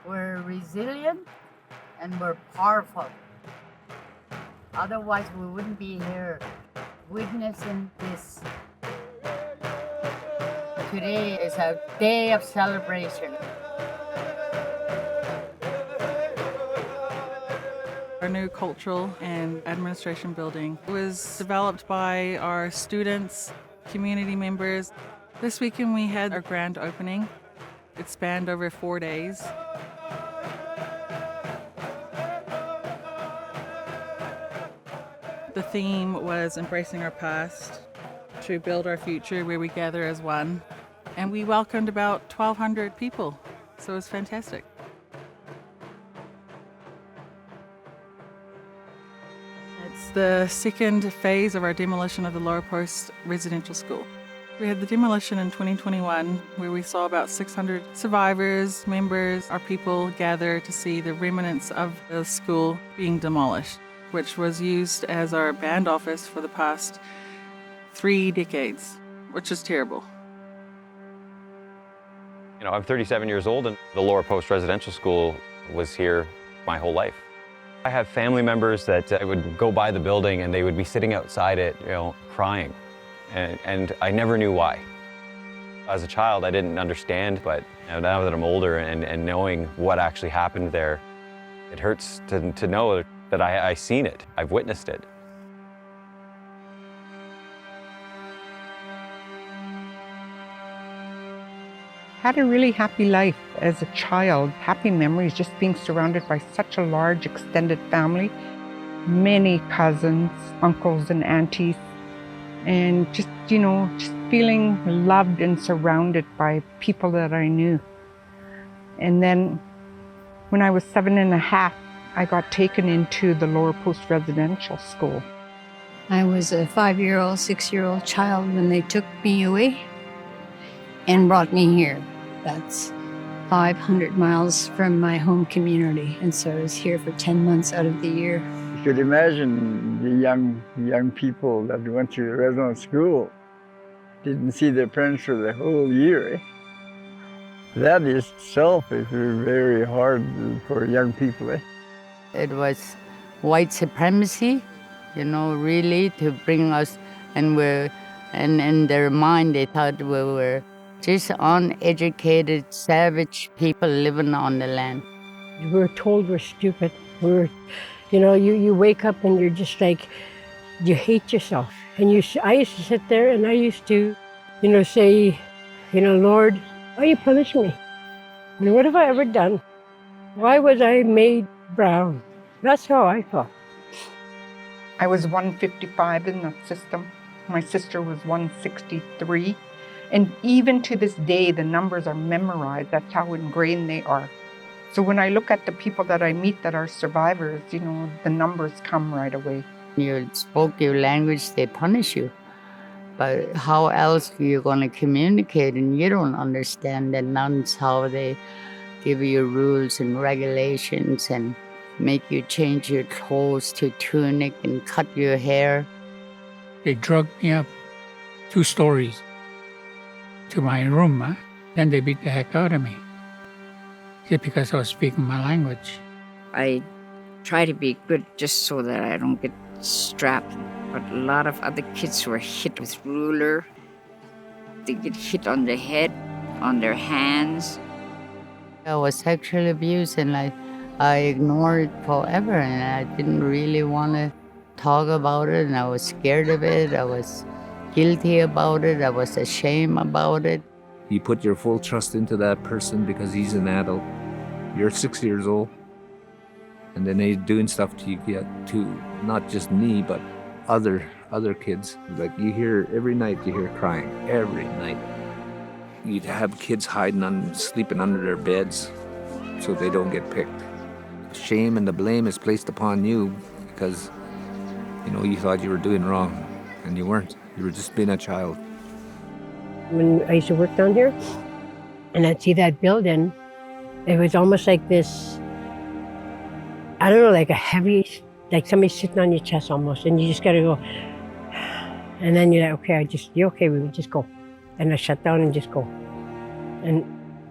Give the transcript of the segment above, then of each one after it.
we're resilient, and we're powerful. Otherwise, we wouldn't be here witnessing this. Today is a day of celebration. Our new cultural and administration building was developed by our students, community members. This weekend we had our grand opening. It spanned over 4 days. The theme was embracing our past to build our future, where we gather as one. And we welcomed about 1,200 people, so it was fantastic. It's the second phase of our demolition of the Lower Post residential school. We had the demolition in 2021, where we saw about 600 survivors, members, our people gather to see the remnants of the school being demolished, which was used as our band office for the past 3 decades, which is terrible. You know, I'm 37 years old, and the Lower Post Residential School was here my whole life. I have family members that I would go by the building and they would be sitting outside it, crying. And I never knew why. As a child, I didn't understand, but now that I'm older and knowing what actually happened there, it hurts to know that I seen it, I've witnessed it. Had a really happy life as a child. Happy memories, just being surrounded by such a large extended family. Many cousins, uncles and aunties. And just feeling loved and surrounded by people that I knew. And then when I was 7.5, I got taken into the Lower Post Residential School. I was a 5-year-old, 6-year-old child when they took me away and brought me here. That's 500 miles from my home community. And so I was here for 10 months out of the year. You could imagine the young people that went to residential school didn't see their parents for the whole year. That itself is very hard for young people. It was white supremacy, really to bring us, and in their mind they thought we were just uneducated, savage people living on the land. We were told we're stupid. You wake up and you're just like, you hate yourself. And I used to sit there and I used to, say, Lord, why you punish me? What have I ever done? Why was I made brown? That's how I thought. I was 155 in the system. My sister was 163. And even to this day, the numbers are memorized. That's how ingrained they are. So when I look at the people that I meet that are survivors, the numbers come right away. You spoke your language, they punish you. But how else are you going to communicate and you don't understand? And that's how they give you rules and regulations and make you change your clothes to tunic and cut your hair. They drugged me up 2 stories to my room. Then they beat the heck out of me. Just because I was speaking my language. I try to be good just so that I don't get strapped. But a lot of other kids were hit with ruler. They get hit on the head, on their hands. I was sexually abused and I ignored it forever, and I didn't really want to talk about it, and I was scared of it. I was guilty about it. I was ashamed about it. You put your full trust into that person because he's an adult. You're 6 years old. And then they're doing stuff to you, to not just me, but other kids. Like every night you hear crying, every night. You'd have kids sleeping under their beds so they don't get picked. Shame and the blame is placed upon you because, you thought you were doing wrong and you weren't. You were just being a child. When I used to work down here and I'd see that building, it was almost like this, I don't know, like a heavy, like somebody sitting on your chest almost, and you just gotta go. And then you're like, okay, you're okay, we would just go. And I shut down and just go. And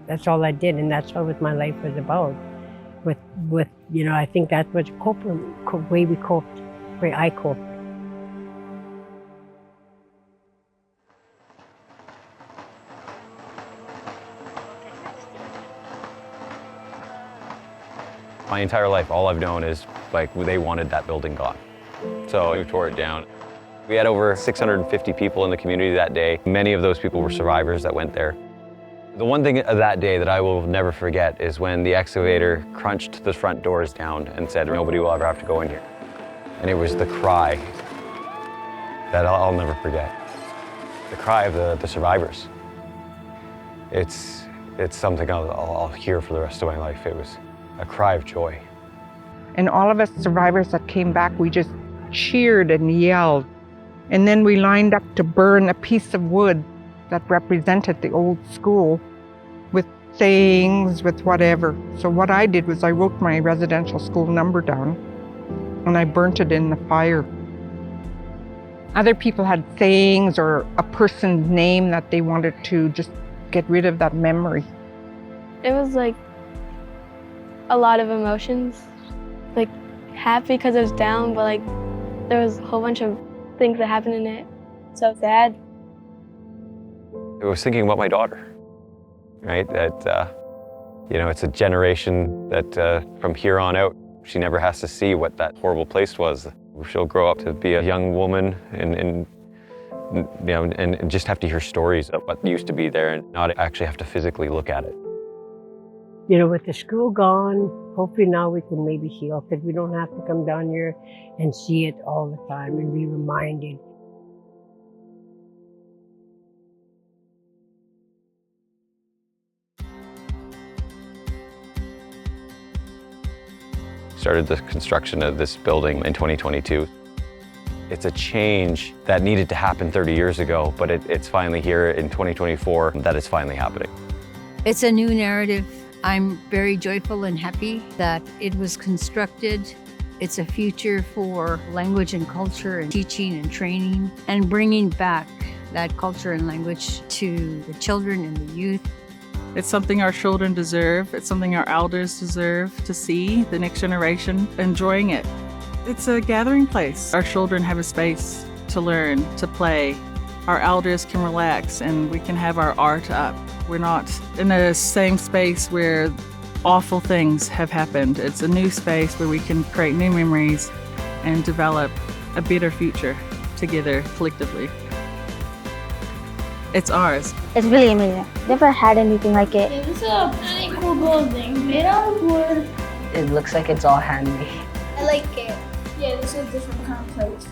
that's all I did, and that's what my life was about. with I think that's what way we coped, way I coped. My entire life, all I've known is like they wanted that building gone. So we tore it down. We had over 650 people in the community that day. Many of those people were survivors that went there. The one thing of that day that I will never forget is when the excavator crunched the front doors down and said, nobody will ever have to go in here. And it was the cry that I'll never forget. The cry of the survivors. It's something I'll hear for the rest of my life. It was a cry of joy. And all of us survivors that came back, we just cheered and yelled. And then we lined up to burn a piece of wood that represented the old school with sayings, with whatever. So what I did was I wrote my residential school number down and I burnt it in the fire. Other people had sayings or a person's name that they wanted to just get rid of that memory. It was like a lot of emotions, like happy because it was down, but like there was a whole bunch of things that happened in it. So sad. I was thinking about my daughter, right? That, it's a generation that from here on out, she never has to see what that horrible place was. She'll grow up to be a young woman and just have to hear stories of what used to be there and not actually have to physically look at it. With the school gone, hopefully now we can maybe heal because we don't have to come down here and see it all the time and be reminded. Started the construction of this building in 2022. It's a change that needed to happen 30 years ago, but it's finally here in 2024 that it's finally happening. It's a new narrative. I'm very joyful and happy that it was constructed. It's a future for language and culture and teaching and training and bringing back that culture and language to the children and the youth. It's something our children deserve. It's something our elders deserve to see the next generation enjoying it. It's a gathering place. Our children have a space to learn, to play. Our elders can relax and we can have our art up. We're not in the same space where awful things have happened. It's a new space where we can create new memories and develop a better future together collectively. It's ours. It's really amazing. Never had anything like it. Yeah, this is a pretty cool building made out of wood. It looks like it's all handmade. I like it. Yeah, this is a different kind of place.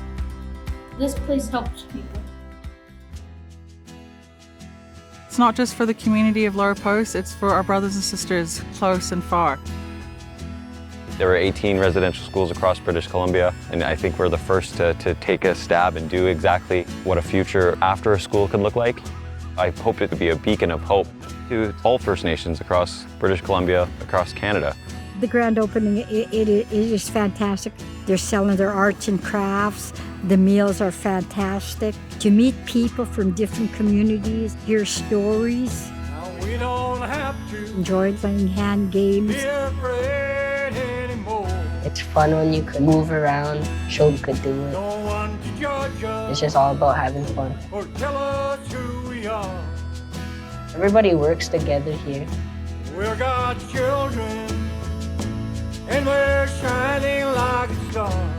This place helps people. It's not just for the community of Lower Post, it's for our brothers and sisters close and far. There were 18 residential schools across British Columbia, and I think we're the first to take a stab and do exactly what a future after a school could look like. I hope it to be a beacon of hope to all First Nations across British Columbia, across Canada. The grand opening, it is fantastic. They're selling their arts and crafts. The meals are fantastic. To meet people from different communities, hear stories. Now we don't have to enjoy playing hand games. be afraid anymore. It's fun when you can move around, show you could do it. No one to judge us It's just all about having fun. or tell us who we are. Everybody works together here. We're God's children, and we're shining like a star.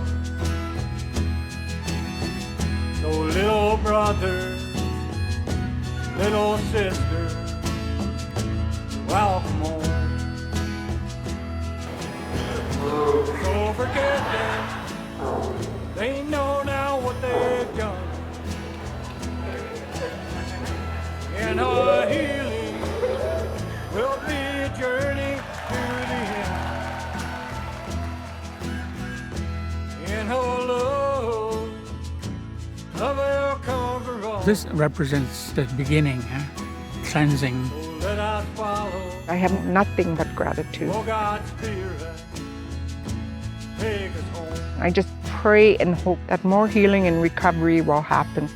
So little brother, little sister, welcome home. Don't forget them, they know now what they've done. And our healing will be a journey to the end. In her love will conquer all. This represents the beginning, cleansing. So let us follow. I have nothing but gratitude. Oh, God's Spirit, take us home. I just pray and hope that more healing and recovery will happen.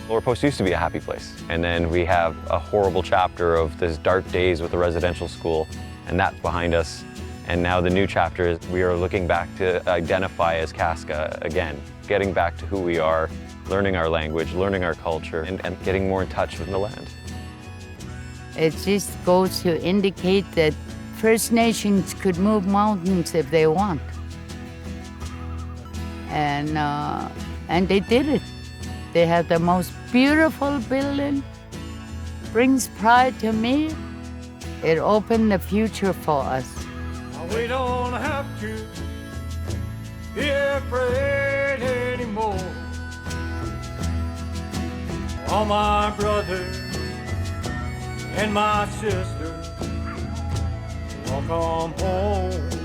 Lower Post used to be a happy place, and then we have a horrible chapter of these dark days with the residential school, and that's behind us. And now the new chapter is we are looking back to identify as Kaska again, getting back to who we are, learning our language, learning our culture, and getting more in touch with the land. It just goes to indicate that First Nations could move mountains if they want. And they did it. They have the most beautiful building, brings pride to me. It opened the future for us. We don't have to be afraid anymore. All my brothers and my sisters will come home.